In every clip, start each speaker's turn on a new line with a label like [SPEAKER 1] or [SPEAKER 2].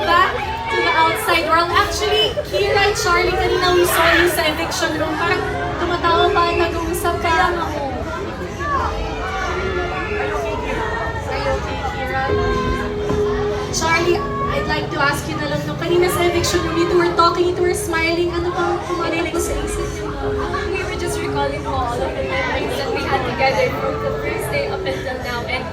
[SPEAKER 1] back to the outside world. Actually, Kira and Charlie, kanina we saw you sa eviction room. Parang tumatawa pa, nag-uusap kaya nga mo. Are you okay, Kira? Charlie, I'd like to ask you na lang, no, kanina sa eviction room, you two were talking, you two were smiling. Ano bang kumarinig sa isip niyo?
[SPEAKER 2] We were just recalling all of the memories that we had together from the first day up until now, and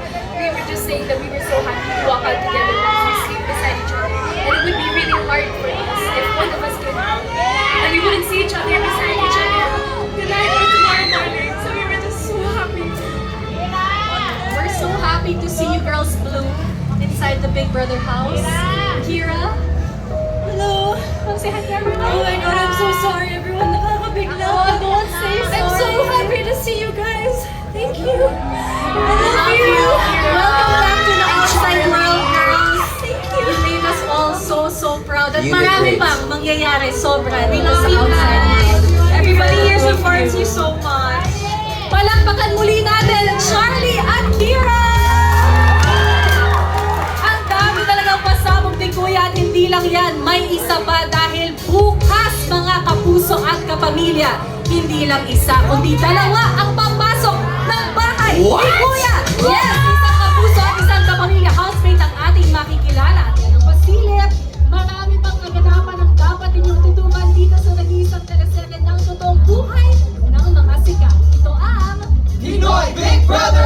[SPEAKER 2] we were just saying that we were so happy to walk out together once we sleep beside each other. And it would be really hard for us if one of us could and we wouldn't see each other beside each other tonight or tomorrow morning. So we were just so happy.
[SPEAKER 1] We're so happy to see you girls bloom inside the Big Brother house. Kira?
[SPEAKER 2] Hello.
[SPEAKER 1] Say hi to everyone.
[SPEAKER 2] Oh my God, I'm so sorry, everyone. Nakakabigla.
[SPEAKER 1] Oh, don't say sorry.
[SPEAKER 2] I'm so happy to see you guys. Thank you. I
[SPEAKER 1] Love you. Welcome back to the outside world, girls.
[SPEAKER 2] Thank you.
[SPEAKER 1] You made us all so proud. At
[SPEAKER 3] You did
[SPEAKER 1] marami
[SPEAKER 3] great.
[SPEAKER 1] pang mangyayari sobra dito
[SPEAKER 2] love
[SPEAKER 1] sa
[SPEAKER 2] you
[SPEAKER 1] outside
[SPEAKER 2] guys.
[SPEAKER 1] world.
[SPEAKER 2] Everybody here
[SPEAKER 1] Thank
[SPEAKER 2] supports
[SPEAKER 1] you.
[SPEAKER 2] you so much.
[SPEAKER 1] Palakpakan muli natin Charlie at Kira! Ang dami talagang pasabog ni Kuya at hindi lang yan, may isa pa dahil bukas mga kapuso at kapamilya, hindi lang isa kundi dalawa ang papasok ng bahay ni
[SPEAKER 3] What?
[SPEAKER 1] Kuya! Yes! Isang kapuso at isang kapamilya housemate ang ating makikilala at yan ang pasilip. Marami pang kaganapan ang dapat inyong tutukan dito sa nag-iisang teleserye ng totoong buhay ng mga sikat. Ito ang
[SPEAKER 3] Pinoy Big Brother!